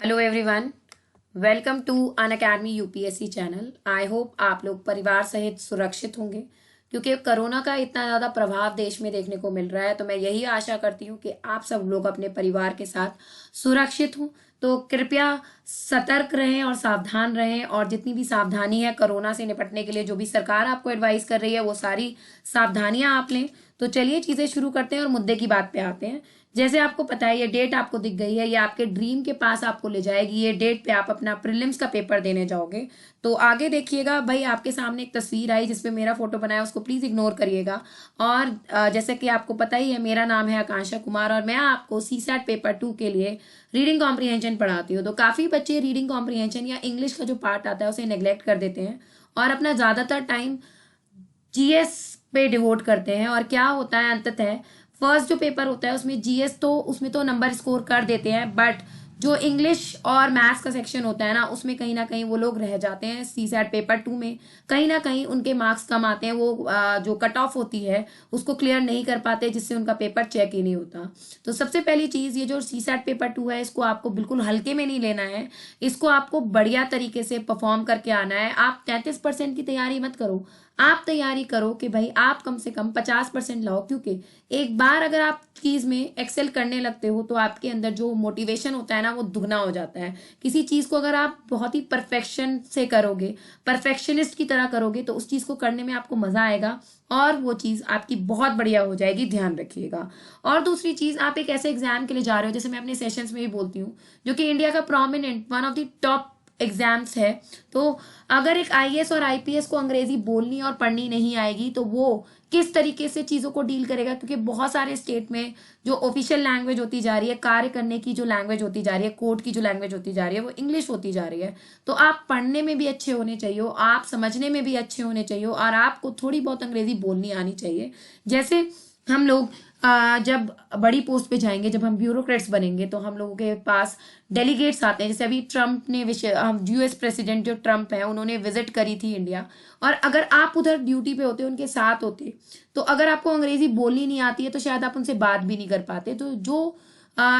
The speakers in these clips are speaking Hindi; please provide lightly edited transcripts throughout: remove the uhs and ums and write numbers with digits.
Hello everyone, welcome to Unacademy UPSC channel. I hope आप लोग परिवार सहित सुरक्षित होंगे, क्योंकि कोरोना का इतना ज़्यादा प्रभाव देश में देखने को मिल रहा है। तो मैं यही आशा करती हूँ कि आप सब लोग अपने परिवार के साथ सुरक्षित हों। तो कृपया सतर्क रहें और सावधान रहें, और जितनी भी सावधानी है कोरोना से निपटने के लिए, जो भी सरकार आपको एडवाइस कर रही है, वो सारी सावधानियां आप लें। तो चलिए चीज़ें शुरू करते हैं और मुद्दे की बात पे आते हैं। जैसे आपको पता है, ये डेट आपको दिख गई है, ये आपके ड्रीम के पास आपको ले जाएगी। ये डेट पे आप अपना प्रीलिम्स का पेपर देने जाओगे। तो आगे देखिएगा भाई, आपके सामने एक तस्वीर आई जिसपे मेरा फोटो बनाया, उसको प्लीज इग्नोर करिएगा। और जैसे कि आपको पता ही है, मेरा नाम है आकांक्षा कुमार और मैं आपको सीसैट पेपर 2 के लिए रीडिंग कॉम्प्रीहेंशन पढ़ाती हूँ। तो काफी बच्चे रीडिंग कॉम्प्रीहेंशन या इंग्लिश का जो पार्ट आता है उसे नेग्लेक्ट कर देते हैं और अपना ज्यादातर टाइम जीएस पे डिवोट करते हैं। और क्या होता है, अंततः फर्स्ट जो पेपर होता है उसमें जीएस, तो उसमें तो नंबर स्कोर कर देते हैं, बट जो इंग्लिश और मैथ्स का सेक्शन होता है ना, उसमें कहीं ना कहीं वो लोग रह जाते हैं। सीसैट पेपर 2 में कहीं ना कहीं उनके मार्क्स कम आते हैं। वो जो कट ऑफ होती है उसको क्लियर नहीं कर पाते, जिससे उनका पेपर चेक ही नहीं होता। तो सबसे पहली चीज, ये जो सीसैट पेपर 2 है, इसको आपको बिल्कुल हल्के में नहीं लेना है। इसको आपको बढ़िया तरीके से परफॉर्म करके आना है। आप 33% की तैयारी मत करो, आप तैयारी करो कि भाई आप कम से कम 50% लाओ। क्योंकि एक बार अगर आप चीज में एक्सेल करने लगते हो तो आपके अंदर जो मोटिवेशन होता है ना, वो दुगना हो जाता है। किसी चीज को अगर आप बहुत ही परफेक्शन से करोगे, परफेक्शनिस्ट की तरह करोगे, तो उस चीज को करने में आपको मजा आएगा और वो चीज आपकी बहुत बढ़िया हो जाएगी। ध्यान रखिएगा। और दूसरी चीज, आप एक ऐसे एग्जाम के लिए जा रहे हो, जैसे मैं अपने सेशंस में भी बोलती हूँ, जो कि इंडिया का prominent one of the top exams है। तो अगर एक आईएएस और आईपीएस को अंग्रेजी बोलनी और पढ़नी नहीं आएगी, तो वो किस तरीके से चीजों को डील करेगा? क्योंकि बहुत सारे स्टेट में जो ऑफिशियल लैंग्वेज होती जा रही है, कार्य करने की जो लैंग्वेज होती जा रही है, कोर्ट की जो लैंग्वेज होती जा रही है, वो इंग्लिश होती जा रही है। तो आप पढ़ने में भी अच्छे होने चाहिए, आप समझने में भी अच्छे होने चाहिए, और आपको थोड़ी बहुत अंग्रेजी बोलनी आनी चाहिए। जैसे हम लोग जब बड़ी पोस्ट पे जाएंगे, जब हम ब्यूरोक्रेट्स बनेंगे, तो हम लोगों के पास डेलीगेट्स आते हैं। जैसे अभी ट्रम्प ने यूएस प्रेसिडेंट जो ट्रम्प है, उन्होंने विजिट करी थी इंडिया, और अगर आप उधर ड्यूटी पे होते, उनके साथ होते, तो अगर आपको अंग्रेजी बोलनी नहीं आती है तो शायद आप उनसे बात भी नहीं कर पाते। तो जो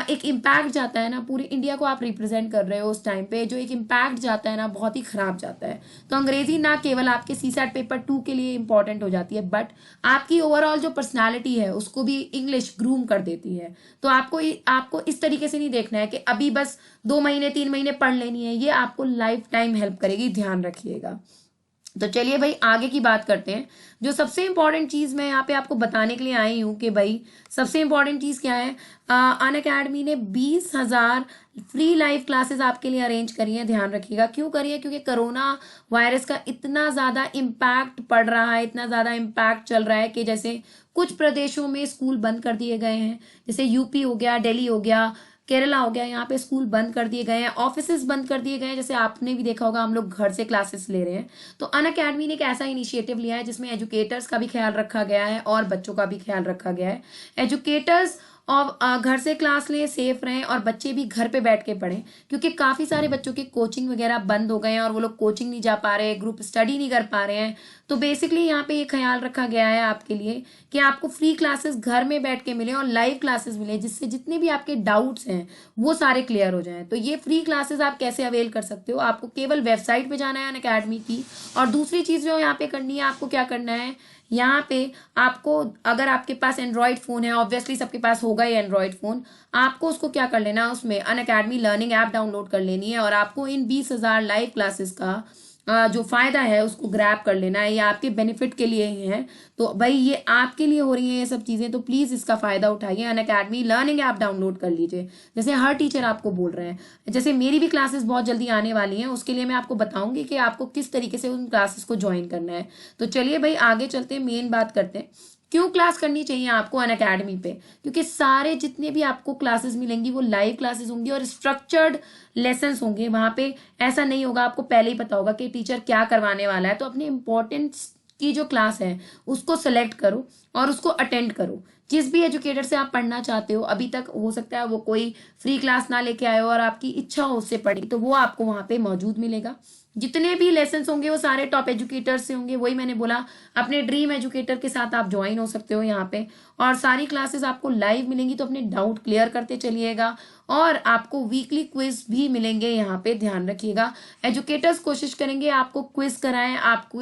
एक इम्पैक्ट जाता है ना, पूरे इंडिया को आप रिप्रेजेंट कर रहे हो उस टाइम पे, जो एक इम्पैक्ट जाता है ना, बहुत ही खराब जाता है। तो अंग्रेजी ना केवल आपके सीसैट पेपर 2 के लिए इंपॉर्टेंट हो जाती है, बट आपकी ओवरऑल जो पर्सनालिटी है उसको भी इंग्लिश ग्रूम कर देती है। तो आपको इस तरीके से नहीं देखना है कि अभी बस 2 महीने 3 महीने पढ़ लेनी है, ये आपको लाइफ टाइम हेल्प करेगी। ध्यान रखिएगा। तो चलिए भाई, आगे की बात करते हैं। जो सबसे इंपॉर्टेंट चीज मैं यहाँ पे आपको बताने के लिए आई हूँ कि भाई सबसे इंपॉर्टेंट चीज क्या है, अन अकेडमी ने 20,000 फ्री लाइव क्लासेस आपके लिए अरेंज करी है। ध्यान रखिएगा। क्यों करी है? क्योंकि कोरोना वायरस का इतना ज्यादा इम्पैक्ट पड़ रहा है, इतना ज्यादा इम्पैक्ट चल रहा है कि जैसे कुछ प्रदेशों में स्कूल बंद कर दिए गए हैं। जैसे यूपी हो गया, दिल्ली हो गया, केरला हो गया, यहाँ पे स्कूल बंद कर दिए गए हैं, ऑफिसेज बंद कर दिए गए हैं। जैसे आपने भी देखा होगा, हम लोग घर से क्लासेस ले रहे हैं। तो अन अकेडमी ने एक ऐसा इनिशिएटिव लिया है जिसमें एजुकेटर्स का भी ख्याल रखा गया है और बच्चों का भी ख्याल रखा गया है। एजुकेटर्स और घर से क्लास लें, सेफ रहें, और बच्चे भी घर पे बैठ के पढ़ें, क्योंकि काफी सारे बच्चों के कोचिंग वगैरह बंद हो गए हैं और वो लोग कोचिंग नहीं जा पा रहे हैं, ग्रुप स्टडी नहीं कर पा रहे हैं। तो बेसिकली यहाँ पे ये ख्याल रखा गया है आपके लिए कि आपको फ्री क्लासेस घर में बैठ के मिले और लाइव क्लासेस मिले, जिससे जितने भी आपके डाउट्स हैं वो सारे क्लियर हो जाएं। तो ये फ्री क्लासेस आप कैसे अवेल कर सकते हो? आपको केवल वेबसाइट पे जाना है अन अकेडमी की, और दूसरी चीज जो यहाँ पे करनी है, आपको क्या करना है, यहाँ पे आपको, अगर आपके पास एंड्रॉइड फोन है, ऑब्वियसली सबके पास होगा ही एंड्रॉइड फोन, आपको उसको क्या कर लेना, उसमें अन अकेडमी लर्निंग ऐप डाउनलोड कर लेनी है, और आपको इन 20,000 लाइव क्लासेस का जो फायदा है उसको ग्रैब कर लेना है। ये आपके बेनिफिट के लिए ही है। तो भाई ये आपके लिए हो रही है ये सब चीजें, तो प्लीज इसका फायदा उठाइए। अन अकेडमी लर्निंग ऐप डाउनलोड कर लीजिए। जैसे हर टीचर आपको बोल रहे हैं, जैसे मेरी भी क्लासेस बहुत जल्दी आने वाली हैं, उसके लिए मैं आपको बताऊंगी कि आपको किस तरीके से उन क्लासेस को ज्वाइन करना है। तो चलिए भाई, आगे चलते हैं, मेन बात करते हैं क्यों क्लास करनी चाहिए आपको अन अकेडमी पे। क्योंकि सारे जितने भी आपको क्लासेस मिलेंगी वो लाइव क्लासेस होंगी और स्ट्रक्चर्ड लेसन्स होंगे। वहां पे ऐसा नहीं होगा, आपको पहले ही पता होगा कि टीचर क्या करवाने वाला है। तो अपनी इंपॉर्टेंस की जो क्लास है उसको सेलेक्ट करो और उसको अटेंड करो। जिस भी एजुकेटर से आप पढ़ना चाहते हो, अभी तक हो सकता है वो कोई फ्री क्लास ना लेके आए हो और आपकी इच्छा हो उससे पढ़ी, तो वो आपको वहां पे मौजूद मिलेगा। जितने भी लेसन होंगे वो सारे टॉप एजुकेटर से होंगे। वही मैंने बोला, अपने ड्रीम एजुकेटर के साथ आप ज्वाइन हो सकते हो यहाँ पे, और सारी क्लासेस आपको लाइव मिलेंगी, तो अपने डाउट क्लियर करते चलिएगा। और आपको वीकली क्विज भी मिलेंगे यहाँ पे, ध्यान रखिएगा। एजुकेटर्स कोशिश करेंगे आपको क्विज कराएं, आपको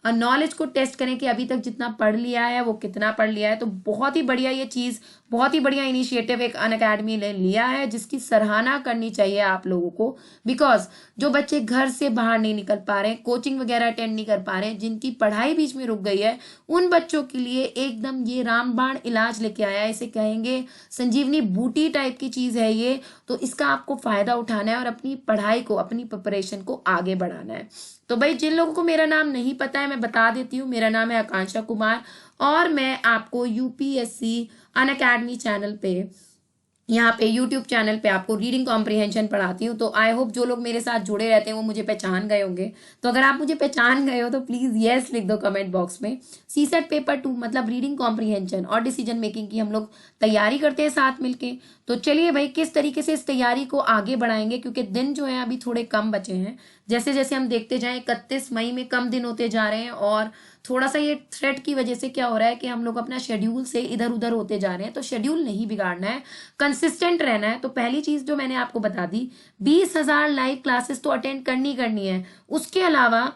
नॉलेज को टेस्ट करें कि अभी तक जितना पढ़ लिया है वो कितना पढ़ लिया है। तो बहुत ही बढ़िया ये चीज़, बहुत ही बढ़िया इनिशिएटिव एक अनअकैडमी ने लिया है, जिसकी सराहना करनी चाहिए आप लोगों को। बिकॉज जो बच्चे घर से बाहर नहीं निकल पा रहे हैं, कोचिंग वगैरह अटेंड नहीं कर पा रहे हैं, जिनकी पढ़ाई बीच में रुक गई है, उन बच्चों के लिए एकदम ये रामबाण इलाज लेके आया है। इसे कहेंगे संजीवनी बूटी टाइप की चीज़ है ये। तो इसका आपको फायदा उठाना है और अपनी पढ़ाई को, अपनी प्रिपरेशन को आगे बढ़ाना है। तो भाई जिन लोगों को मेरा नाम नहीं पता है, मैं बता देती हूँ, मेरा नाम है आकांक्षा कुमार, और मैं आपको यूपीएससी अनअकैडमी चैनल पे, यहाँ पे यूट्यूब चैनल पे आपको रीडिंग कॉम्प्रिहेंशन पढ़ाती हूँ। तो आई होप जो लोग मेरे साथ जुड़े रहते हैं वो मुझे पहचान गए होंगे। तो अगर आप मुझे पहचान गए हो तो प्लीज़ यस लिख दो कमेंट बॉक्स में। सीसेट पेपर 2 मतलब रीडिंग कॉम्प्रिहेंशन और डिसीजन मेकिंग की हम लोग तैयारी करते हैं साथ मिलके। तो चलिए भाई, किस तरीके से इस तैयारी को आगे बढ़ाएंगे, क्योंकि दिन जो है अभी थोड़े कम बचे हैं। जैसे जैसे हम देखते जाएं 31 मई में कम दिन होते जा रहे हैं, और थोड़ा सा ये थ्रेट की वजह से क्या हो रहा है कि हम लोग अपना शेड्यूल से इधर उधर होते जा रहे हैं। तो शेड्यूल नहीं बिगाड़ना है, कंसिस्टेंट रहना है। तो पहली चीज जो मैंने आपको बता दी, 20,000 लाइव क्लासेस तो अटेंड करनी है। उसके अलावा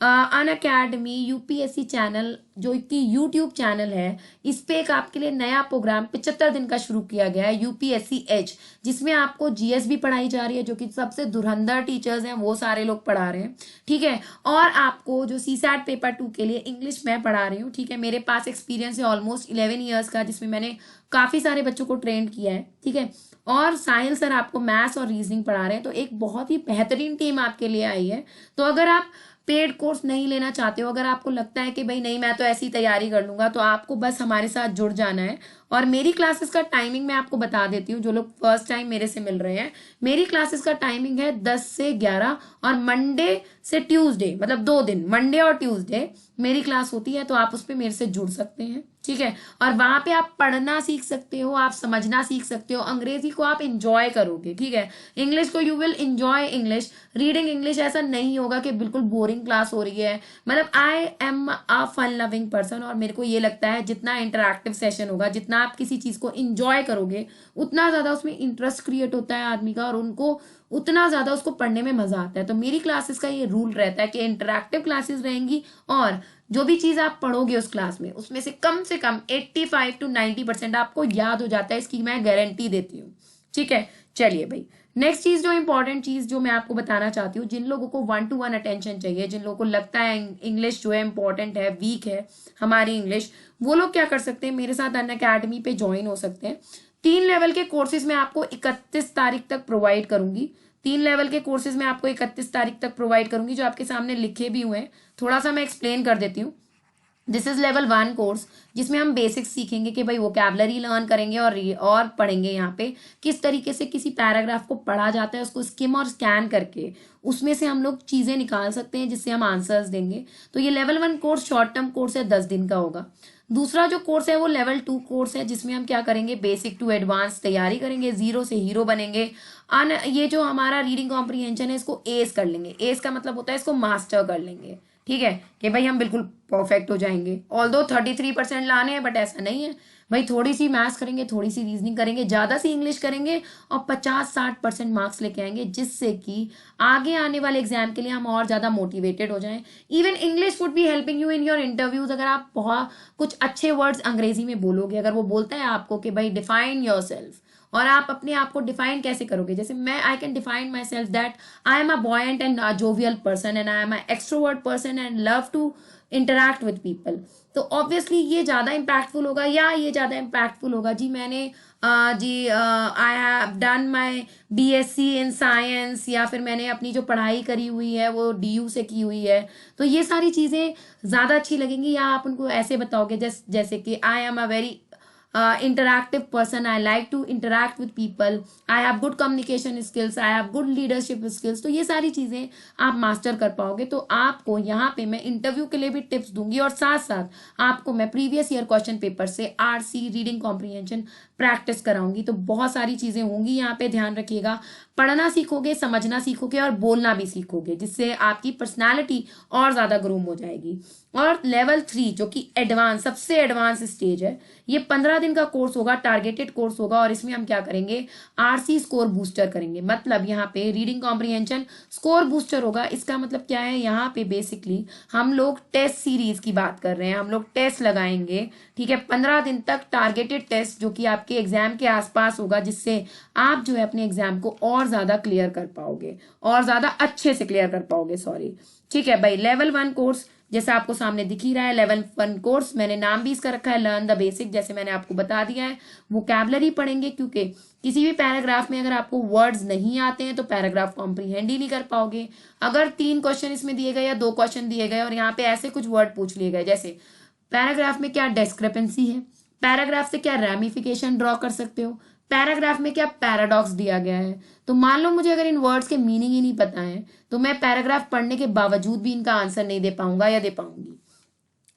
अनअकैडमी यूपीएससी चैनल जो कि यूट्यूब चैनल है, इस पे एक आपके लिए नया प्रोग्राम 75 दिन का शुरू किया गया है, यूपीएससी एज, जिसमें आपको जीएस भी पढ़ाई जा रही है, जो कि सबसे धुरंधर टीचर्स हैं वो सारे लोग पढ़ा रहे हैं, ठीक है। और आपको जो सीसैट पेपर 2 के लिए इंग्लिश मैं पढ़ा रही हूँ, ठीक है। मेरे पास एक्सपीरियंस है ऑलमोस्ट 11 ईयर्स का, जिसमें मैंने काफी सारे बच्चों को ट्रेन किया है, ठीक है। और साहिल सर आपको मैथ्स और रीजनिंग पढ़ा रहे हैं। तो एक बहुत ही बेहतरीन टीम आपके लिए आई है। तो अगर आप पेड कोर्स नहीं लेना चाहते हो, अगर आपको लगता है कि भाई नहीं मैं तो ऐसी तैयारी कर लूंगा, तो आपको बस हमारे साथ जुड़ जाना है। और मेरी क्लासेस का टाइमिंग मैं आपको बता देती हूँ, जो लोग फर्स्ट टाइम मेरे से मिल रहे हैं। मेरी क्लासेस का टाइमिंग है 10 से 11, और मंडे से ट्यूसडे, मतलब 2 दिन, मंडे और ट्यूसडे मेरी क्लास होती है। तो आप उस पर मेरे से जुड़ सकते हैं, ठीक है। और वहां पे आप पढ़ना सीख सकते हो, आप समझना सीख सकते हो, अंग्रेजी को आप इंजॉय करोगे, ठीक है। इंग्लिश को you will enjoy English, reading English. ऐसा नहीं होगा कि बिल्कुल बोरिंग क्लास हो रही है। मतलब I am a fun loving person, और मेरे को ये लगता है जितना इंटरैक्टिव सेशन होगा, जितना आप किसी चीज को इंजॉय करोगे, उतना ज्यादा उसमें इंटरेस्ट क्रिएट होता है आदमी का, और उनको उतना ज्यादा उसको पढ़ने में मजा आता है। तो मेरी क्लासेस का ये रूल रहता है कि इंटरैक्टिव क्लासेस रहेंगी, और जो भी चीज आप पढ़ोगे उस क्लास में, उसमें से कम 85 to 90% आपको याद हो जाता है, इसकी मैं गारंटी देती हूँ, ठीक है। चलिए भाई, नेक्स्ट चीज, जो इंपॉर्टेंट चीज जो मैं आपको बताना चाहती हूँ, जिन लोगों को 1-to-1 अटेंशन चाहिए, जिन लोगों को लगता है इंग्लिश जो है इंपॉर्टेंट है, वीक है हमारी इंग्लिश, वो लोग क्या कर सकते हैं, मेरे साथ अनअकैडमी पे ज्वाइन हो सकते हैं। 3 लेवल के कोर्सेज मैं आपको 31 तारीख तक प्रोवाइड करूंगी। 3 लेवल के कोर्सेज मैं आपको 31 तारीख तक प्रोवाइड करूंगी, जो आपके सामने लिखे भी हुए हैं। थोड़ा सा मैं एक्सप्लेन कर देती हूँ। दिस इज लेवल 1 कोर्स, जिसमें हम बेसिक्स सीखेंगे कि भाई वोकैबलरी लर्न करेंगे, और पढ़ेंगे यहाँ पे किस तरीके से किसी पैराग्राफ को पढ़ा जाता है, उसको स्किम और स्कैन करके उसमें से हम लोग चीजें निकाल सकते हैं, जिससे हम आंसर्स देंगे। तो ये level 1 course short term course है, 10 दिन का होगा। दूसरा जो कोर्स है वो लेवल 2 कोर्स है, जिसमें हम क्या करेंगे, बेसिक टू एडवांस तैयारी करेंगे, 0 से हीरो बनेंगे। ये जो हमारा रीडिंग कॉम्प्रिहेंशन है, इसको एस कर लेंगे। एस का मतलब होता है इसको मास्टर कर लेंगे, ठीक है, कि भाई हम बिल्कुल परफेक्ट हो जाएंगे। ऑल्दो 33% लाने हैं, बट ऐसा नहीं है भाई, थोड़ी सी मैथ्स करेंगे, थोड़ी सी रीजनिंग करेंगे, ज्यादा सी इंग्लिश करेंगे, और 50-60% मार्क्स लेके आएंगे, जिससे कि आगे आने वाले एग्जाम के लिए हम और ज्यादा मोटिवेटेड हो जाएं। Even English would be helping you in your interviews. अगर आप बहुत कुछ अच्छे वर्ड्स अंग्रेजी में बोलोगे, अगर वो बोलता है आपको कि भाई डिफाइन योर सेल्फ, और आप अपने आप को डिफाइन कैसे करोगे, जैसे मैं I can define myself that I am a buoyant and jovial person, and I am a extrovert person and love to interact with people. तो ऑब्वियसली ये ज्यादा इम्पैक्टफुल होगा, या ये ज्यादा इम्पैक्टफुल होगा जी, मैंने I have done my BSc in science, या फिर मैंने अपनी जो पढ़ाई करी हुई है वो डीयू से की हुई है। तो ये सारी चीजें ज्यादा अच्छी लगेंगी। या आप उनको ऐसे बताओगे जैसे कि आई am a very interactive person, I like to interact with people, I have good communication skills, I have good leadership skills। तो ये सारी चीजें आप मास्टर कर पाओगे। तो आपको यहाँ पे मैं इंटरव्यू के लिए भी टिप्स दूंगी, और साथ साथ आपको मैं प्रीवियस ईयर क्वेश्चन पेपर से आरसी रीडिंग कॉम्प्रिहेंशन प्रैक्टिस कराऊंगी। तो बहुत सारी चीजें होंगी यहाँ पे, ध्यान रखिएगा। पढ़ना सीखोगे, समझना सीखोगे और बोलना भी सीखोगे, जिससे आपकी पर्सनालिटी और ज्यादा ग्रूम हो जाएगी। और लेवल 3 जो कि एडवांस, सबसे एडवांस स्टेज है, ये 15 दिन का कोर्स होगा, टारगेटेड कोर्स होगा। और इसमें हम क्या करेंगे, आरसी स्कोर बूस्टर करेंगे। मतलब यहाँ पे रीडिंग कॉम्प्रिहेंशन स्कोर बूस्टर होगा। इसका मतलब क्या है, यहाँ पे बेसिकली हम लोग टेस्ट सीरीज की बात कर रहे हैं, हम लोग टेस्ट लगाएंगे, ठीक है, 15 दिन तक टारगेटेड टेस्ट, जो कि आपके एग्जाम के आसपास होगा, जिससे आप जो है अपने एग्जाम को और ज्यादा क्लियर कर पाओगे, और ज्यादा अच्छे से क्लियर कर पाओगे, सॉरी। ठीक है भाई, लेवल 1 कोर्स जैसे आपको सामने दिख ही रहा है, लेवल 1 कोर्स, मैंने नाम भी इसका रखा है लर्न द बेसिक, जैसे मैंने आपको बता दिया है। वोकैबुलरी पढ़ेंगे, क्योंकि किसी भी पैराग्राफ में अगर आपको वर्ड्स नहीं आते हैं तो पैराग्राफ कॉम्प्रीहेंड ही नहीं कर पाओगे। अगर 3 क्वेश्चन इसमें दिए गए या 2 क्वेश्चन दिए गए और यहाँ पे ऐसे कुछ वर्ड पूछ लिए गए, जैसे पैराग्राफ में क्या डिस्क्रिपेंसी है, पैराग्राफ से क्या रैमिफिकेशन ड्रॉ कर सकते हो, पैराग्राफ में क्या पैराडॉक्स दिया गया है, तो मान लो मुझे अगर इन वर्ड्स के मीनिंग ही नहीं पता है तो मैं पैराग्राफ पढ़ने के बावजूद भी इनका आंसर नहीं दे पाऊंगा या दे पाऊंगी।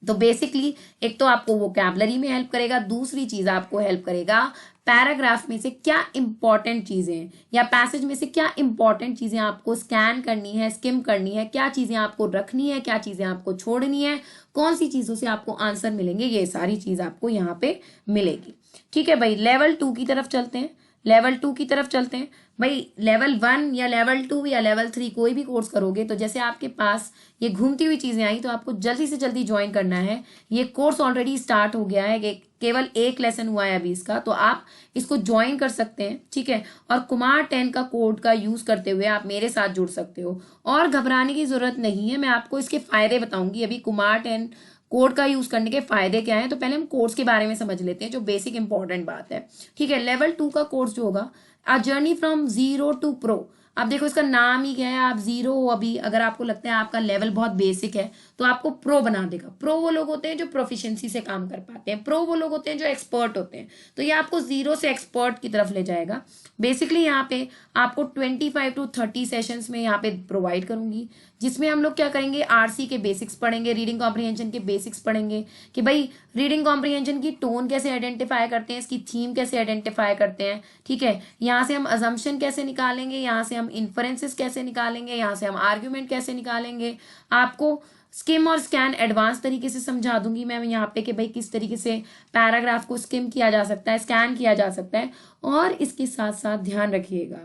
तो बेसिकली एक तो आपको वोकैबुलरी में हेल्प करेगा, दूसरी चीज आपको हेल्प करेगा पैराग्राफ में से क्या इंपॉर्टेंट चीजें हैं या पैसेज में से क्या इंपॉर्टेंट चीजें आपको स्कैन करनी है, स्किम करनी है, क्या चीजें आपको रखनी है, क्या चीजें आपको छोड़नी है, कौन सी चीजों से आपको आंसर मिलेंगे, ये सारी चीज आपको यहाँ पे मिलेगी। ठीक है भाई, लेवल 2 की तरफ चलते हैं। लेवल 2 की तरफ चलते हैं भाई। लेवल 1 या लेवल 2 या लेवल 3 कोई भी कोर्स करोगे तो जैसे आपके पास ये घूमती हुई चीजें आई तो आपको जल्दी से जल्दी ज्वाइन करना है। ये कोर्स ऑलरेडी स्टार्ट हो गया है, केवल 1 लेसन हुआ है अभी इसका, तो आप इसको ज्वाइन कर सकते हैं। ठीक है, और कुमार 10 का कोड का यूज करते हुए आप मेरे साथ जुड़ सकते हो, और घबराने की जरूरत नहीं है। मैं आपको इसके फायदे बताऊंगी। अभी कुमार 10 कोड का यूज करने के फायदे क्या हैं, तो पहले हम कोर्स के बारे में समझ लेते हैं, जो बेसिक इंपॉर्टेंट बात है। ठीक है, लेवल 2 का कोर्स जो होगा, a journey from zero to pro. अब देखो इसका नाम ही क्या है, आप जीरो हो अभी, अगर आपको लगता है आपका लेवल बहुत बेसिक है तो आपको प्रो बना देगा। प्रो वो लोग होते हैं जो प्रोफिशिएंसी से काम कर पाते हैं, प्रो वो लोग होते हैं जो एक्सपर्ट होते हैं, तो ये आपको जीरो से एक्सपर्ट की तरफ ले जाएगा। बेसिकली यहाँ पे आपको 25 to 30 सेशंस में यहाँ पे प्रोवाइड करूंगी, जिसमें हम लोग क्या करेंगे, आरसी के बेसिक्स पढ़ेंगे, रीडिंग कॉम्प्रिहेंशन के बेसिक्स पढ़ेंगे कि भाई रीडिंग कॉम्प्रिहेंशन की टोन कैसे आइडेंटिफाई करते हैं, इसकी थीम कैसे आइडेंटिफाई करते हैं। ठीक है, यहाँ से हम अजम्पशन कैसे निकालेंगे, यहाँ से हम इन्फरेंसेस कैसे निकालेंगे, यहाँ से हम आर्ग्यूमेंट कैसे निकालेंगे। आपको स्किम और स्कैन एडवांस तरीके से समझा दूंगी मैं यहाँ पे कि भाई किस तरीके से पैराग्राफ को स्किम किया जा सकता है, स्कैन किया जा सकता है। और इसके साथ साथ ध्यान रखिएगा,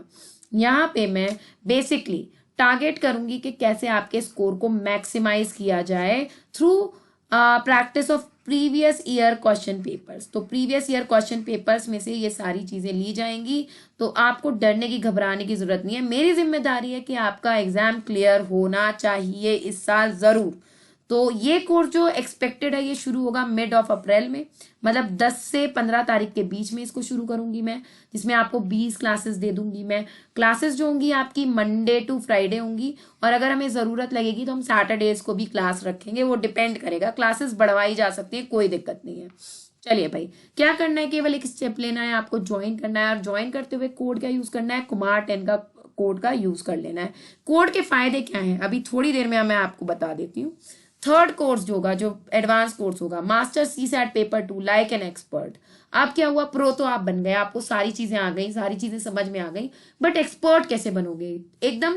यहाँ पे मैं बेसिकली टारगेट करूंगी कि कैसे आपके स्कोर को मैक्सिमाइज किया जाए through practice of previous year question papers. तो प्रीवियस ईयर क्वेश्चन पेपर्स में से ये सारी चीजें ली जाएंगी, तो आपको डरने की, घबराने की जरूरत नहीं है। मेरी जिम्मेदारी है कि आपका एग्जाम क्लियर होना चाहिए इस साल जरूर। तो ये कोर्स जो एक्सपेक्टेड है ये शुरू होगा मिड ऑफ अप्रैल में, मतलब 10 से 15 तारीख के बीच में इसको शुरू करूंगी मैं, जिसमें आपको 20 क्लासेस दे दूंगी मैं। क्लासेस जो होंगी आपकी मंडे टू फ्राइडे होंगी, और अगर हमें जरूरत लगेगी तो हम सैटरडेज को भी क्लास रखेंगे, वो डिपेंड करेगा, क्लासेस बढ़वाई जा सकती है, कोई दिक्कत नहीं है। चलिए भाई, क्या करना है, केवल एक स्टेप लेना है, आपको ज्वाइन करना है, और ज्वाइन करते हुए कोड का यूज करना है, कुमार 10 का कोड का यूज कर लेना है। कोड के फायदे क्या हैं अभी थोड़ी देर में मैं आपको बता देती हूँ। थर्ड कोर्स जो होगा, जो एडवांस कोर्स होगा, master CSAT paper 2 like an expert. अब क्या हुआ, प्रो तो आप बन गए, आपको सारी चीजें आ गई, सारी चीजें समझ में आ गई, बट एक्सपर्ट कैसे बनोगे, एकदम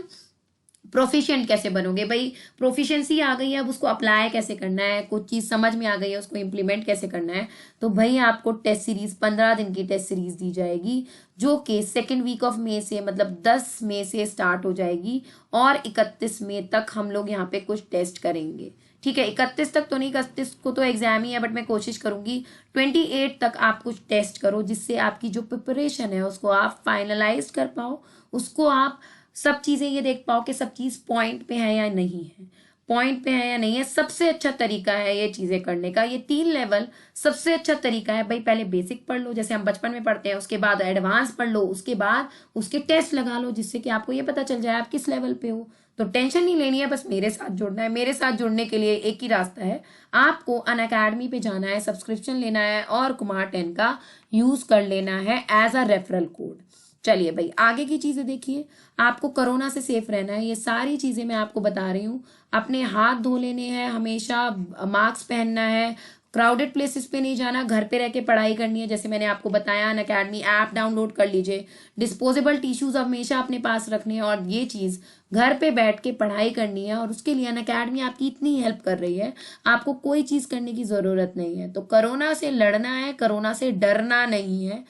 प्रोफिशिएंट कैसे बनोगे भाई। प्रोफिशिएंसी आ गई है, अब उसको अप्लाई कैसे करना है, कुछ चीज समझ में आ गई है, उसको इम्प्लीमेंट कैसे करना है। तो भाई आपको टेस्ट सीरीज 15 दिन की टेस्ट सीरीज दी जाएगी, जो कि 2nd वीक ऑफ मई से, मतलब 10 मई से स्टार्ट हो जाएगी, और 31 मई तक हम लोग यहाँ पे कुछ टेस्ट करेंगे। ठीक है, 31 तक तो नहीं, 31 को तो एग्जाम ही है, बट मैं कोशिश करूंगी 28 तक आप कुछ टेस्ट करो, जिससे आपकी जो प्रिपरेशन है उसको आप फाइनलाइज कर पाओ, उसको आप सब चीजें ये देख पाओ कि सब चीज पॉइंट पे है या नहीं है, पॉइंट पे है या नहीं है। सबसे अच्छा तरीका है ये चीजें करने का, ये 3 लेवल सबसे अच्छा तरीका है भाई। पहले बेसिक पढ़ लो, जैसे हम बचपन में पढ़ते हैं, उसके बाद एडवांस पढ़ लो, उसके बाद उसके टेस्ट लगा लो, जिससे कि आपको ये पता चल जाए आप किस लेवल पे हो। तो टेंशन नहीं लेनी है, बस मेरे साथ जुड़ना है। मेरे साथ जुड़ने के लिए एक ही रास्ता है, आपको अनअकैडमी पे जाना है, सब्सक्रिप्शन लेना है, और कुमार 10 का यूज कर लेना है एज अ रेफरल कोड। चलिए भाई, आगे की चीजें देखिए। आपको कोरोना से सेफ रहना है, ये सारी चीजें मैं आपको बता रही हूँ। अपने हाथ धो लेने हैं, हमेशा मास्क पहनना है, क्राउडेड प्लेसेस पे नहीं जाना, घर पे रह के पढ़ाई करनी है। जैसे मैंने आपको बताया, अनअकैडमी ऐप डाउनलोड कर लीजिए। डिस्पोजेबल टिश्यूज हमेशा अपने पास रखने हैं, और ये चीज़ घर पे बैठ के पढ़ाई करनी है, और उसके लिए अनअकैडमी आपकी इतनी हेल्प कर रही है, आपको कोई चीज़ करने की ज़रूरत नहीं है। तो कोरोना से लड़ना है, कोरोना से डरना नहीं है।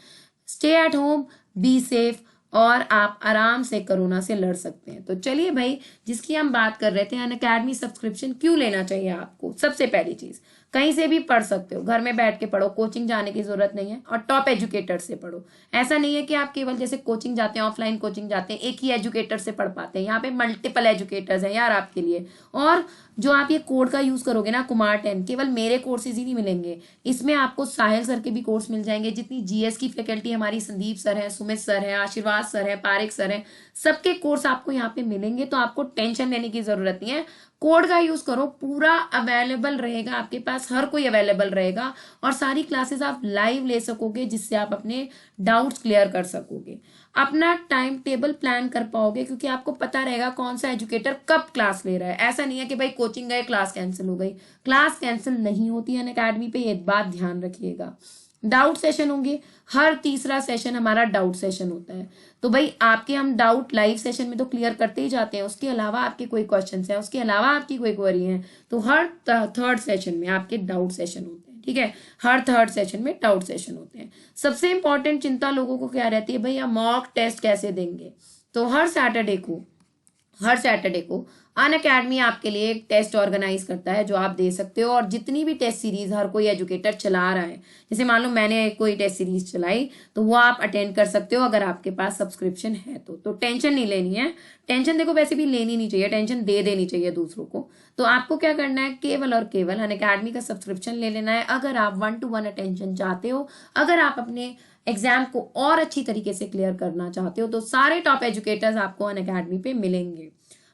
Stay at home, be safe, और आप आराम से कोरोना से लड़ सकते हैं। तो चलिए भाई, जिसकी हम बात कर रहे थे, अनअकैडमी सब्सक्रिप्शन क्यों लेना चाहिए आपको। सबसे पहली चीज, कहीं से भी पढ़ सकते हो, घर में बैठ के पढ़ो, कोचिंग जाने की जरूरत नहीं है, और टॉप एजुकेटर से पढ़ो। ऐसा नहीं है कि आप केवल जैसे कोचिंग जाते हैं, ऑफलाइन कोचिंग जाते हैं, एक ही एजुकेटर से पढ़ पाते हैं। यहाँ पे मल्टीपल एजुकेटर्स हैं यार आपके लिए। और जो आप ये कोड का यूज करोगे ना, कुमार 10, केवल मेरे कोर्सेज ही नहीं मिलेंगे, इसमें आपको साहिल सर के भी कोर्स मिल जाएंगे। जितनी जीएस की फैकल्टी हमारी, संदीप सर है, सुमित सर है, आशीर्वाद सर है, पारिक सर है, सबके कोर्स आपको यहाँ पे मिलेंगे। तो आपको टेंशन लेने की जरूरत नहीं है। कोड का यूज करो, पूरा अवेलेबल रहेगा आपके पास, हर कोई अवेलेबल रहेगा, और सारी क्लासेस आप लाइव ले सकोगे, जिससे आप अपने डाउट्स क्लियर कर सकोगे। अपना टाइम टेबल प्लान कर पाओगे, क्योंकि आपको पता रहेगा कौन सा एजुकेटर कब क्लास ले रहा है। ऐसा नहीं है कि भाई कोचिंग गए, क्लास कैंसिल हो गई। क्लास कैंसिल नहीं होती है अनअकैडमी पे, ये बात ध्यान रखिएगा। डाउट सेशन होंगे, हर तीसरा सेशन हमारा डाउट सेशन होता है। तो भाई आपके हम डाउट लाइव सेशन में तो क्लियर करते ही जाते हैं, उसके अलावा आपके कोई क्वेश्चंस हैं, उसके अलावा आपकी कोई क्वेरी है, तो हर थर्ड सेशन में आपके डाउट सेशन होते हैं। ठीक है, हर थर्ड सेशन में डाउट सेशन होते हैं। सबसे इंपॉर्टेंट चिंता लोगों को क्या रहती है, भैया मॉक टेस्ट कैसे देंगे। तो हर सैटरडे को अनअकैडमी आपके लिए एक टेस्ट ऑर्गेनाइज करता है, जो आप दे सकते हो। और जितनी भी टेस्ट सीरीज हर कोई एजुकेटर चला रहा है, जैसे मान लो मैंने कोई टेस्ट सीरीज चलाई, तो वो आप अटेंड कर सकते हो अगर आपके पास सब्सक्रिप्शन है तो टेंशन नहीं लेनी है। टेंशन देखो वैसे भी लेनी नहीं चाहिए, टेंशन दे देनी चाहिए दूसरों को। तो आपको क्या करना है, केवल और केवल अनअकैडमी का सब्सक्रिप्शन ले लेना है। अगर आप 1-to-1 अटेंशन चाहते हो, अगर आप अपने एग्जाम को और अच्छी तरीके से क्लियर करना चाहते हो, तो सारे टॉप एजुकेटर्स आपको अनअकैडमी पे मिलेंगे।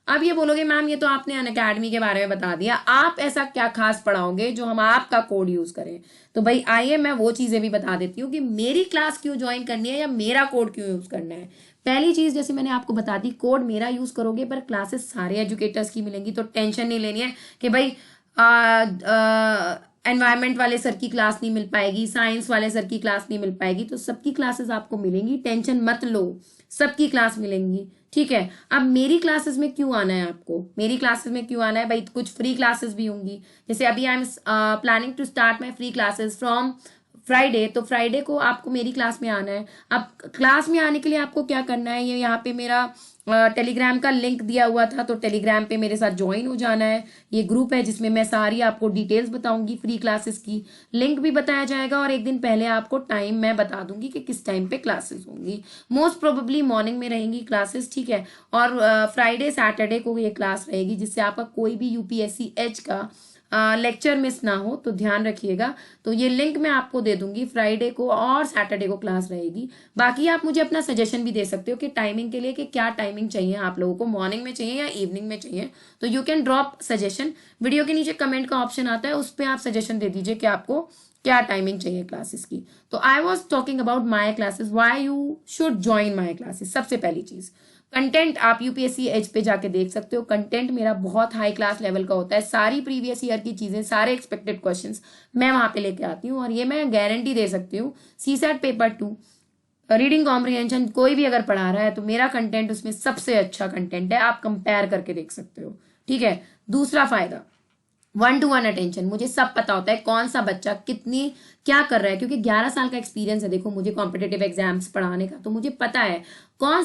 अब ये बोलोगे मैम ये तो आपने अनअकैडमी के बारे में बता दिया, आप ऐसा क्या खास पढ़ाओगे जो हम आपका कोड यूज करें। तो भाई आइए मैं वो चीजें भी बता देती हूँ कि मेरी क्लास क्यों ज्वाइन करनी है या मेरा कोड क्यों यूज करना है। पहली चीज, जैसे मैंने आपको बता दी, कोड मेरा यूज करोगे पर क्लासेस सारे एजुकेटर्स की मिलेंगी। तो टेंशन नहीं लेनी है कि भाई एनवायरमेंट वाले सर की क्लास नहीं मिल पाएगी, साइंस वाले सर की क्लास नहीं मिल पाएगी। तो सबकी क्लासेस आपको मिलेंगी, टेंशन मत लो, सबकी क्लास मिलेंगी। ठीक है, अब मेरी क्लासेस में क्यों आना है आपको, मेरी क्लासेस में क्यों आना है भाई, कुछ फ्री क्लासेस भी होंगी। जैसे अभी I am planning to start my free classes from Friday, तो फ्राइडे को आपको मेरी क्लास में आना है। अब क्लास में आने के लिए आपको क्या करना है, ये यहाँ पे मेरा टेलीग्राम का लिंक दिया हुआ था, तो टेलीग्राम पे मेरे साथ ज्वाइन हो जाना है। ये ग्रुप है जिसमें मैं सारी आपको डिटेल्स बताऊंगी, फ्री क्लासेस की लिंक भी बताया जाएगा, और एक दिन पहले आपको टाइम मैं बता दूंगी कि किस टाइम पे क्लासेस होंगी। मोस्ट प्रोबेबली मॉर्निंग में रहेंगी क्लासेस। ठीक है, और फ्राइडे सैटरडे को ये क्लास रहेगी, जिससे आपका कोई भी यूपीएससी एच का लेक्चर मिस ना हो, तो ध्यान रखिएगा। तो ये लिंक मैं आपको दे दूंगी, फ्राइडे को और सैटरडे को क्लास रहेगी। बाकी आप मुझे अपना सजेशन भी दे सकते हो कि टाइमिंग के लिए कि क्या टाइमिंग चाहिए आप लोगों को, मॉर्निंग में चाहिए या इवनिंग में चाहिए। तो you can drop suggestion, video के नीचे कमेंट का ऑप्शन आता है, उस पर आप सजेशन दे दीजिए कि आपको क्या टाइमिंग चाहिए क्लासेस की। तो I was talking about my classes, why you should join my classes. सबसे पहली चीज, कंटेंट आप यूपीएससी एज पे जाके देख सकते हो। कंटेंट मेरा बहुत हाई क्लास लेवल का होता है, सारी प्रीवियस ईयर की चीजें, सारे एक्सपेक्टेड क्वेश्चंस मैं वहां पे लेके आती हूँ, और ये मैं गारंटी दे सकती हूँ। सीसैट पेपर 2 रीडिंग कॉम्प्रिहेंशन कोई भी अगर पढ़ा रहा है तो मेरा कंटेंट उसमें सबसे अच्छा कंटेंट है, आप कंपेयर करके देख सकते हो। ठीक है, दूसरा फायदा, 1-to-1 अटेंशन। मुझे सब पता होता है कौन सा बच्चा कितनी क्या कर रहा है, क्योंकि 11 साल का एक्सपीरियंस है देखो मुझे कॉम्पिटेटिव एग्जाम्स पढ़ाने का। तो मुझे पता है कौन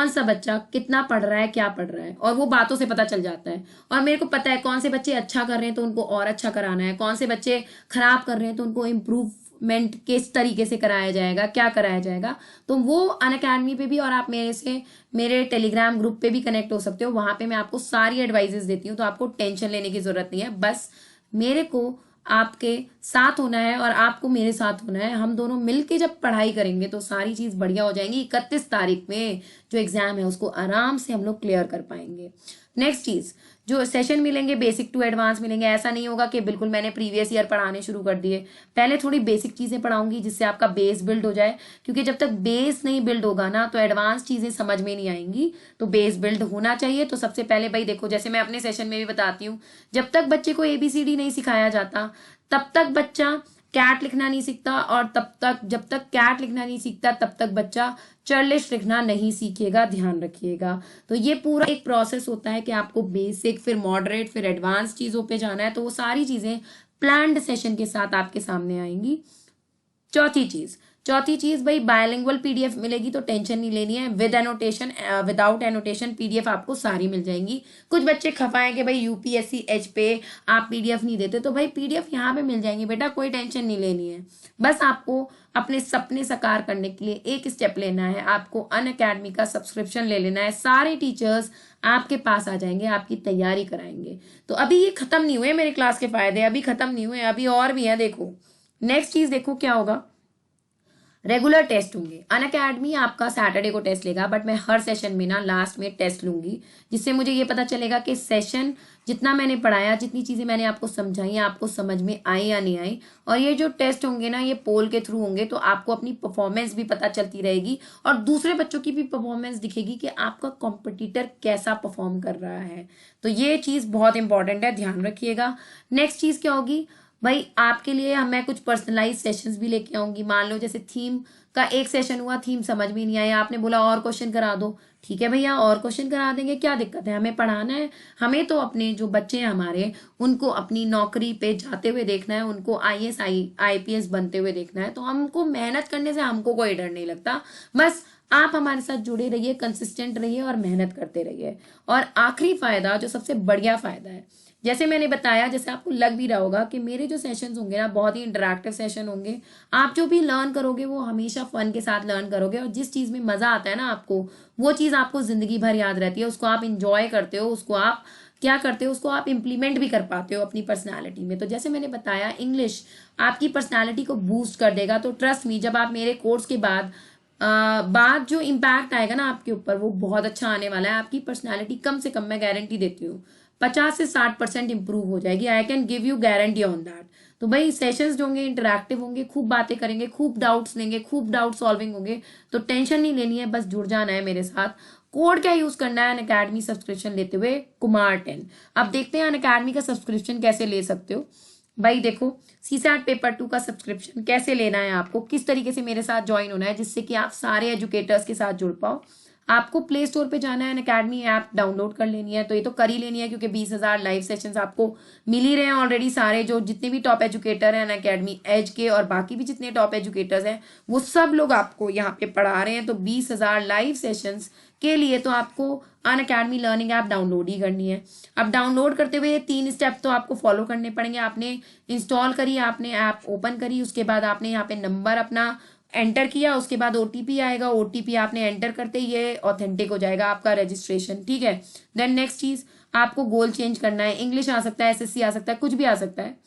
सा बच्चा कितना पढ़ रहा है, क्या पढ़ रहा है, और वो बातों से पता चल जाता है। और मेरे को पता है कौन से बच्चे अच्छा कर रहे हैं तो उनको और अच्छा कराना है, कौन से बच्चे खराब कर रहे हैं तो उनको इम्प्रूवमेंट किस तरीके से कराया जाएगा, क्या कराया जाएगा। तो वो अनअकैडमी पे भी, और आप मेरे टेलीग्राम ग्रुप पे भी कनेक्ट हो सकते हो, वहां पे मैं आपको सारी एडवाइजेस देती हूँ। तो आपको टेंशन लेने की जरूरत नहीं है, बस मेरे को आपके साथ होना है और आपको मेरे साथ होना है। हम दोनों मिलके जब पढ़ाई करेंगे तो सारी चीज बढ़िया हो जाएंगी। 31 तारीख में जो एग्जाम है उसको आराम से हम लोग क्लियर कर पाएंगे। नेक्स्ट चीज, जो सेशन मिलेंगे बेसिक टू एडवांस मिलेंगे। ऐसा नहीं होगा कि बिल्कुल मैंने प्रीवियस ईयर पढ़ाने शुरू कर दिए, पहले थोड़ी बेसिक चीजें पढ़ाऊंगी जिससे आपका बेस बिल्ड हो जाए, क्योंकि जब तक बेस नहीं बिल्ड होगा ना तो एडवांस चीजें समझ में नहीं आएंगी। तो बेस बिल्ड होना चाहिए। तो सबसे पहले भाई देखो, जैसे मैं अपने सेशन में भी बताती हूँ, जब तक बच्चे को ABCD नहीं सिखाया जाता तब तक बच्चा कैट लिखना नहीं सीखता, और जब तक कैट लिखना नहीं सीखता तब तक बच्चा चर्लिश लिखना नहीं सीखेगा, ध्यान रखिएगा। तो ये पूरा एक प्रोसेस होता है कि आपको बेसिक, फिर मॉडरेट, फिर एडवांस चीजों पे जाना है। तो वो सारी चीजें प्लान्ड सेशन के साथ आपके सामने आएंगी। चौथी चीज भाई, बायलिंगुअल पीडीएफ मिलेगी, तो टेंशन नहीं लेनी है। With annotation, without annotation PDF आपको सारी मिल जाएंगी। कुछ बच्चे खफाएं कि भाई यूपीएससी एच पे आप पीडीएफ नहीं देते, तो भाई पीडीएफ यहाँ पे मिल जाएंगी बेटा, कोई टेंशन नहीं लेनी है। बस आपको अपने सपने साकार करने के लिए एक स्टेप लेना है, आपको अनअकैडमी का सब्सक्रिप्शन ले लेना है। सारे टीचर्स आपके पास आ जाएंगे, आपकी तैयारी कराएंगे। तो अभी ये खत्म नहीं हुए मेरे क्लास के फायदे, अभी खत्म नहीं हुए, अभी और भी है। देखो नेक्स्ट चीज देखो क्या होगा, रेगुलर टेस्ट होंगे। अनअकैडमी आपका सैटरडे को टेस्ट लेगा, बट मैं हर सेशन में ना लास्ट में टेस्ट लूंगी, जिससे मुझे ये पता चलेगा कि सेशन जितना मैंने पढ़ाया, जितनी चीजें मैंने आपको समझाई, आपको समझ में आई या नहीं आई। और ये जो टेस्ट होंगे ना, ये पोल के थ्रू होंगे, तो आपको अपनी परफॉर्मेंस भी पता चलती रहेगी और दूसरे बच्चों की भी परफॉर्मेंस दिखेगी कि आपका कॉम्पिटिटर कैसा परफॉर्म कर रहा है। तो ये चीज बहुत इंपॉर्टेंट है, ध्यान रखिएगा। नेक्स्ट चीज क्या होगी भाई, आपके लिए मैं कुछ पर्सनलाइज सेशंस भी लेके आऊंगी। मान लो जैसे थीम का एक सेशन हुआ, थीम समझ में नहीं आया, आपने बोला और क्वेश्चन करा दो, ठीक है भैया और क्वेश्चन करा देंगे, क्या दिक्कत है, हमें पढ़ाना है। हमें तो अपने जो बच्चे हैं हमारे, उनको अपनी नौकरी पे जाते हुए देखना है, उनको आईएएस आईपीएस बनते हुए देखना है। तो हमको मेहनत करने से हमको कोई डर नहीं लगता। बस आप हमारे साथ जुड़े रहिए, कंसिस्टेंट रहिए और मेहनत करते रहिए। और आखिरी फायदा, जो सबसे बढ़िया फायदा है, जैसे मैंने बताया, जैसे आपको लग भी रहा होगा कि मेरे जो सेशंस होंगे ना बहुत ही इंटरैक्टिव सेशन होंगे। आप जो भी लर्न करोगे वो हमेशा फन के साथ लर्न करोगे, और जिस चीज में मजा आता है ना आपको, वो चीज आपको जिंदगी भर याद रहती है। उसको आप इंजॉय करते हो, उसको आप क्या करते हो, उसको आप इम्प्लीमेंट भी कर पाते हो अपनी पर्सनैलिटी में। तो जैसे मैंने बताया, इंग्लिश आपकी पर्सनैलिटी को बूस्ट कर देगा। तो ट्रस्ट मी, जब आप मेरे कोर्स के बाद जो इम्पैक्ट आएगा ना आपके ऊपर, वो बहुत अच्छा आने वाला है। आपकी पर्सनैलिटी कम से कम, मैं गारंटी देती हूँ, 50 से 60% इंप्रूव हो जाएगी। I can give you guarantee on that. तो भाई सेशंस जो होंगे इंटरैक्टिव होंगे, खूब बातें करेंगे, खूब डाउट्स लेंगे, खूब डाउट सॉल्विंग होंगे। तो टेंशन नहीं लेनी है, बस जुड़ जाना है मेरे साथ। कोड क्या यूज करना है अनअकैडमी सब्सक्रिप्शन लेते हुए, कुमार10। अब देखते हैं अनअकैडमी का सब्सक्रिप्शन कैसे ले सकते हो। भाई देखो, सीसैट पेपर 2 का सब्सक्रिप्शन कैसे लेना है, आपको किस तरीके से मेरे साथ ज्वाइन होना है जिससे कि आप सारे एजुकेटर्स के साथ जुड़ पाओ। आपको प्ले स्टोर पे जाना है, अनअकैडमी ऐप डाउनलोड कर लेनी है। तो ये तो कर ही लेनी है, क्योंकि 20,000 लाइव सेशंस आपको मिल ही रहे हैं ऑलरेडी। सारे जो जितने भी टॉप एजुकेटर हैं अनअकैडमी एज के, और बाकी भी जितने टॉप एजुकेटर्स हैं, वो सब लोग आपको यहाँ पे पढ़ा रहे हैं। तो 20,000 लाइव सेशंस के लिए तो आपको अनअकैडमी लर्निंग ऐप डाउनलोड ही करनी है। अब डाउनलोड करते हुए 3 स्टेप तो आपको फॉलो करने पड़ेंगे। आपने इंस्टॉल करी, आपने ऐप ओपन करी, उसके बाद आपने यहाँ पे नंबर अपना एंटर किया, उसके बाद ओटीपी आएगा, ओटीपी आपने एंटर करते ही ये ऑथेंटिक हो जाएगा आपका रजिस्ट्रेशन, ठीक है। देन नेक्स्ट चीज, आपको गोल चेंज करना है। इंग्लिश आ सकता है, एसएससी आ सकता है, कुछ भी आ सकता है।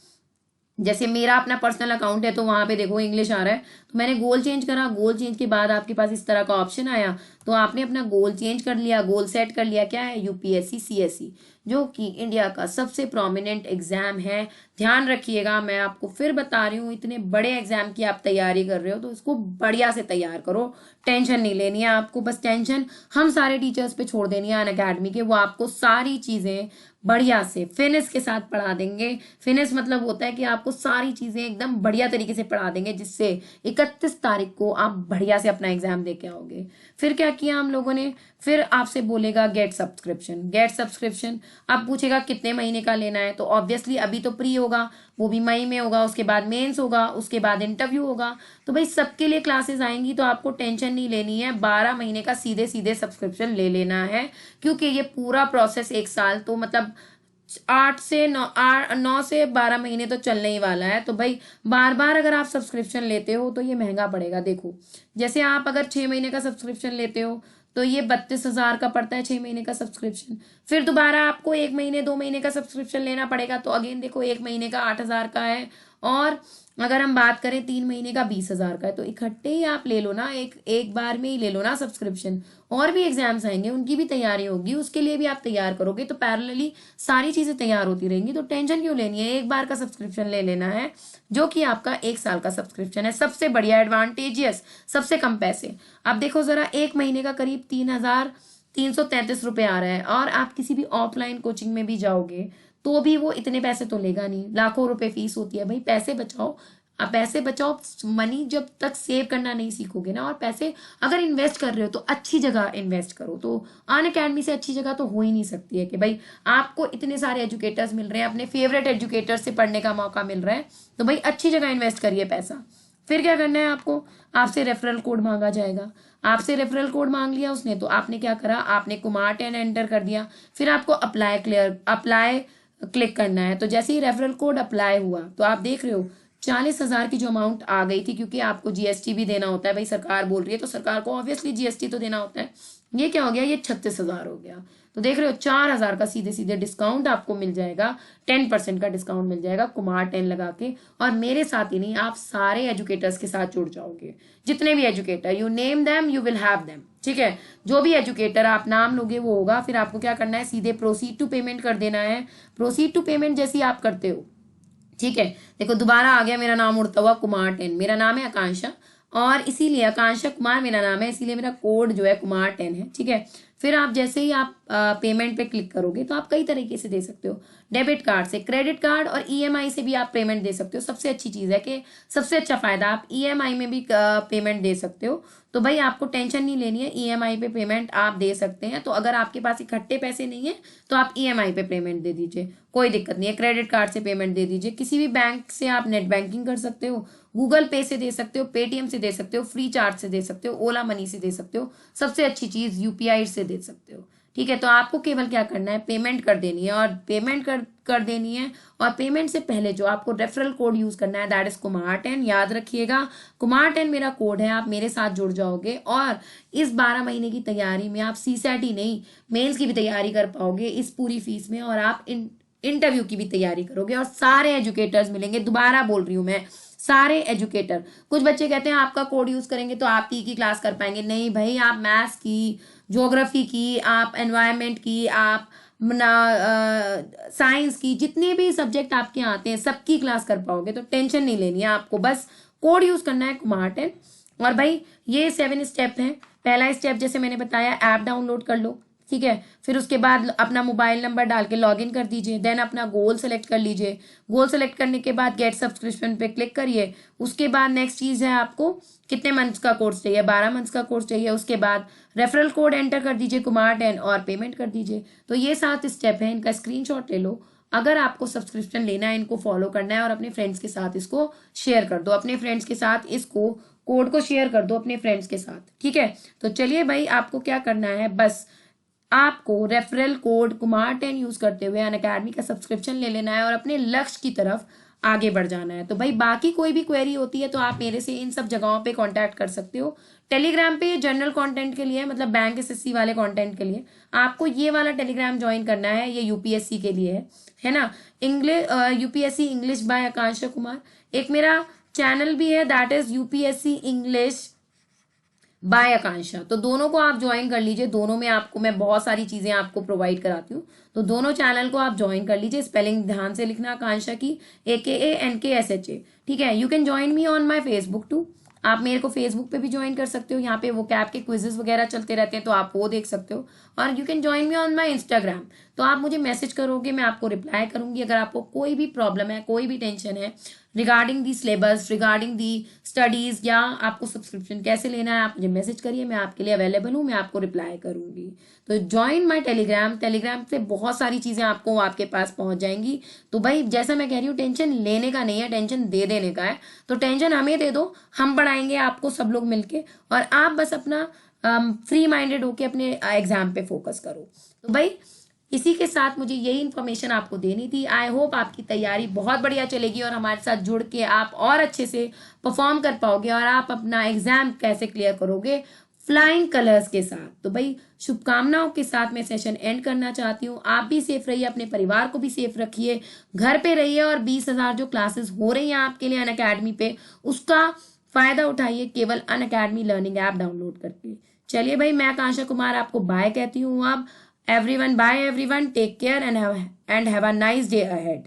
जैसे मेरा अपना पर्सनल अकाउंट है, तो वहां पे देखो इंग्लिश आ रहा है, तो मैंने गोल चेंज करा। गोल चेंज के बाद आपके पास इस तरह का ऑप्शन आया, तो आपने अपना गोल चेंज कर लिया, गोल सेट कर लिया। क्या है? यूपीएससी सीएसई, जो कि इंडिया का सबसे प्रोमिनेंट एग्जाम है। ध्यान रखिएगा, मैं आपको फिर बता रही हूँ, इतने बड़े एग्जाम की आप तैयारी कर रहे हो तो इसको बढ़िया से तैयार करो। टेंशन नहीं लेनी है आपको, बस टेंशन हम सारे टीचर्स पे छोड़ देनी है अनअकैडमी के। वो आपको सारी चीजें बढ़िया से फिनिश के साथ पढ़ा देंगे। फिनिश मतलब होता है कि आपको सारी चीजें एकदम बढ़िया तरीके से पढ़ा देंगे, जिससे 31 तारीख को आप बढ़िया से अपना एग्जाम दे के आओगे। फिर क्या किया हम लोगों ने, फिर आपसे बोलेगा गेट सब्सक्रिप्शन। गेट सब्सक्रिप्शन अब पूछेगा कितने महीने का लेना है, तो ऑब्वियसली अभी तो प्री होगा, वो भी मई में होगा, उसके बाद मेंस होगा, उसके बाद इंटरव्यू होगा। तो भाई सबके लिए क्लासेस आएंगी, तो आपको टेंशन नहीं लेनी है। 12 महीने का सीधे सीधे सब्सक्रिप्शन ले लेना है, क्योंकि ये पूरा प्रोसेस 1 साल, तो मतलब 9 से 12 महीने तो चलने ही वाला है। तो भाई बार बार अगर आप सब्सक्रिप्शन लेते हो तो ये महंगा पड़ेगा। देखो, जैसे आप अगर 6 महीने का सब्सक्रिप्शन लेते हो तो ये 32,000 का पड़ता है 6 महीने का सब्सक्रिप्शन। फिर दोबारा आपको 1 महीने 2 महीने का सब्सक्रिप्शन लेना पड़ेगा, तो अगेन देखो 1 महीने का 8,000 का है, और अगर हम बात करें 3 महीने का 20,000 का है। तो इकट्ठे ही आप ले लो ना, एक बार में ही ले लो ना सब्सक्रिप्शन। और भी एग्जाम्स आएंगे, उनकी भी तैयारी होगी, उसके लिए भी आप तैयार करोगे, तो पैरेलली सारी चीजें तैयार होती रहेंगी। तो टेंशन क्यों लेनी है, एक बार का सब्सक्रिप्शन ले लेना है, जो कि आपका 1 साल का सब्सक्रिप्शन है। सबसे बढ़िया, एडवांटेजियस, सबसे कम पैसे। अब देखो जरा, 1 महीने का करीब 3,333 रुपए आ रहा है, और आप किसी भी ऑफलाइन कोचिंग में भी जाओगे तो भी वो इतने पैसे तो लेगा नहीं, लाखों रुपए फीस होती है। भाई पैसे बचाओ, आप पैसे बचाओ। मनी जब तक सेव करना नहीं सीखोगे ना, और पैसे अगर इन्वेस्ट कर रहे हो तो अच्छी जगह इन्वेस्ट करो। तो अनअकैडमी से अच्छी जगह तो हो ही नहीं सकती है कि भाई आपको इतने सारे एजुकेटर्स मिल रहे हैं, अपने फेवरेट एजुकेटर से पढ़ने का मौका मिल रहा है, तो भाई अच्छी जगह इन्वेस्ट करिए पैसा। फिर क्या करना है आपको, आपसे रेफरल कोड मांगा जाएगा। आपसे रेफरल कोड मांग लिया उसने, तो आपने क्या करा, आपने कुमार 10 एंटर कर दिया। फिर आपको अप्लाई क्लिक करना है। तो जैसे ही रेफरल कोड अप्लाई हुआ तो आप देख रहे हो 40,000 की जो अमाउंट आ गई थी, क्योंकि आपको जीएसटी भी देना होता है। भाई सरकार बोल रही है तो सरकार को ऑब्वियसली जीएसटी तो देना होता है। ये क्या हो गया, ये 36,000 हो गया। तो देख रहे हो 4,000 का सीधे सीधे डिस्काउंट आपको मिल जाएगा, 10% का डिस्काउंट मिल जाएगा कुमार 10 लगा के। और मेरे साथ ही नहीं, आप सारे एजुकेटर्स के साथ जुड़ जाओगे। जितने भी educator, you name them you will have them. ठीक है, जो भी एजुकेटर आप नाम लोगे वो होगा। फिर आपको क्या करना है, सीधे प्रोसीड टू पेमेंट कर देना है। प्रोसीड टू पेमेंट जैसे आप करते हो, ठीक है, देखो दोबारा आ गया मेरा नाम उड़ता हुआ कुमार 10। मेरा नाम है आकांक्षा, और इसीलिए आकांक्षा कुमार मेरा नाम है, इसीलिए मेरा कोड जो है कुमार 10 है। ठीक है, फिर आप जैसे ही आप पेमेंट पे क्लिक करोगे तो आप कई तरीके से दे सकते हो, डेबिट कार्ड से, क्रेडिट कार्ड और ईएमआई से भी आप पेमेंट दे सकते हो। सबसे अच्छी चीज़ है कि सबसे अच्छा फायदा, आप ईएमआई में भी पेमेंट दे सकते हो। तो भाई आपको टेंशन नहीं लेनी है, ईएमआई पे पेमेंट आप दे सकते हैं। तो अगर आपके पास इकट्ठे पैसे नहीं है तो आप ईएमआई पे पेमेंट दे दीजिए, कोई दिक्कत नहीं है। क्रेडिट कार्ड से पेमेंट दे दीजिए, किसी भी बैंक से आप नेट बैंकिंग कर सकते हो, गूगल पे से दे सकते हो, पेटीएम से दे सकते हो, फ्री चार्ज से दे सकते हो, ओला मनी से दे सकते हो, सबसे अच्छी चीज़ यूपीआई से दे सकते हो। ठीक है, तो आपको केवल क्या करना है, पेमेंट कर देनी है, और पेमेंट कर देनी है। और पेमेंट से पहले जो आपको रेफरल कोड यूज करना है, दैट इज कुमार 10। याद रखिएगा, कुमार 10 मेरा कोड है, आप मेरे साथ जुड़ जाओगे। और इस 12 महीने की तैयारी में आप सीसैट ही नहीं, मेंस की भी तैयारी कर पाओगे इस पूरी फीस में, और आप इंटरव्यू की भी तैयारी करोगे, और सारे एजुकेटर्स मिलेंगे। दोबारा बोल रही हूँ मैं, सारे एजुकेटर। कुछ बच्चे कहते हैं आपका कोड यूज करेंगे तो आप की क्लास कर पाएंगे। नहीं भाई, आप मैथ्स की, ज्योग्राफी की, आप एनवायरनमेंट की, आप साइंस की, जितने भी सब्जेक्ट आपके आते हैं सबकी क्लास कर पाओगे। तो टेंशन नहीं लेनी है आपको, बस कोड यूज करना है कुमार 10। और भाई ये 7 स्टेप हैं। पहला स्टेप जैसे मैंने बताया, ऐप डाउनलोड कर लो। ठीक है, फिर उसके बाद अपना मोबाइल नंबर डाल के लॉगिन कर दीजिए। देन अपना गोल सेलेक्ट कर लीजिए। गोल सेलेक्ट करने के बाद गेट सब्सक्रिप्शन पे क्लिक करिए। उसके बाद नेक्स्ट चीज़ है, आपको कितने मंथ्स का कोर्स चाहिए, 12 मंथ्स का कोर्स चाहिए। उसके बाद रेफरल कोड एंटर कर दीजिए कुमार 10 और पेमेंट कर दीजिए। तो ये 7 स्टेप है, इनका स्क्रीनशॉट ले लो। अगर आपको सब्सक्रिप्शन लेना है, इनको फॉलो करना है, और अपने फ्रेंड्स के साथ इसको शेयर कर दो। अपने फ्रेंड्स के साथ इसको कोड को शेयर कर दो अपने फ्रेंड्स के साथ। ठीक है, तो चलिए भाई, आपको क्या करना है, बस आपको रेफरल कोड कुमार 10 यूज करते हुए अनअकैडमी का सब्सक्रिप्शन ले लेना है और अपने लक्ष्य की तरफ आगे बढ़ जाना है। तो भाई बाकी कोई भी क्वेरी होती है तो आप मेरे से इन सब जगहों पे कांटेक्ट कर सकते हो। टेलीग्राम पे जनरल कंटेंट के लिए, मतलब बैंक एसएससी वाले कंटेंट के लिए आपको ये वाला टेलीग्राम ज्वाइन करना है, ये यूपीएससी के लिए है ना, English UPSC English by Akanksha Kumar. एक मेरा चैनल भी है, that is UPSC English by Akanksha. तो दोनों को आप ज्वाइन कर लीजिए, दोनों में आपको मैं बहुत सारी चीजें आपको प्रोवाइड कराती हूँ। तो दोनों चैनल को आप ज्वाइन कर लीजिए। स्पेलिंग ध्यान से लिखना, आकांक्षा की AKANKSHA। ठीक है, you can join me on my Facebook too. आप मेरे को फेसबुक पे भी ज्वाइन कर सकते हो, यहाँ पे वो कैप के क्विजेस वगैरह चलते रहते हैं तो आप वो देख सकते हो। और you can join me on my Instagram. तो आप मुझे मैसेज करोगे, मैं आपको रिप्लाई करूंगी। अगर आपको कोई भी प्रॉब्लम है, कोई भी टेंशन है regarding the syllabus, regarding the studies, या आपको सब्सक्रिप्शन कैसे लेना है, आप मुझे मैसेज करिए, मैं आपके लिए अवेलेबल हूँ, मैं आपको रिप्लाई करूंगी। तो ज्वाइन माय टेलीग्राम। टेलीग्राम से बहुत सारी चीजें आपको आपके पास पहुंच जाएंगी। तो भाई जैसा मैं कह रही हूँ, टेंशन लेने का नहीं है, टेंशन दे देने का है। तो टेंशन हमें दे दो, हम पढ़ाएंगे आपको सब लोग मिलके, और आप बस अपना फ्री माइंडेड होके अपने एग्जाम पे फोकस करो। तो भाई इसी के साथ मुझे यही इन्फॉर्मेशन आपको देनी थी। आई होप आपकी तैयारी बहुत बढ़िया चलेगी और हमारे साथ जुड़ के आप और अच्छे से परफॉर्म कर पाओगे, और आप अपना एग्जाम कैसे क्लियर करोगे फ्लाइंग कलर्स के साथ। तो भाई शुभकामनाओं के साथ मैं सेशन एंड करना चाहती हूँ। आप भी सेफ रहिए, अपने परिवार को भी सेफ रखिए, घर पे रहिए, और 20,000 जो क्लासेस हो रही हैं आपके लिए अनअकैडमी पे, उसका फायदा उठाइए केवल अनअकैडमी लर्निंग ऐप डाउनलोड करके। चलिए भाई, मैं आकांक्षा कुमार आपको बाय कहती हूँ अब। Everyone, bye everyone, take care and have a nice day ahead.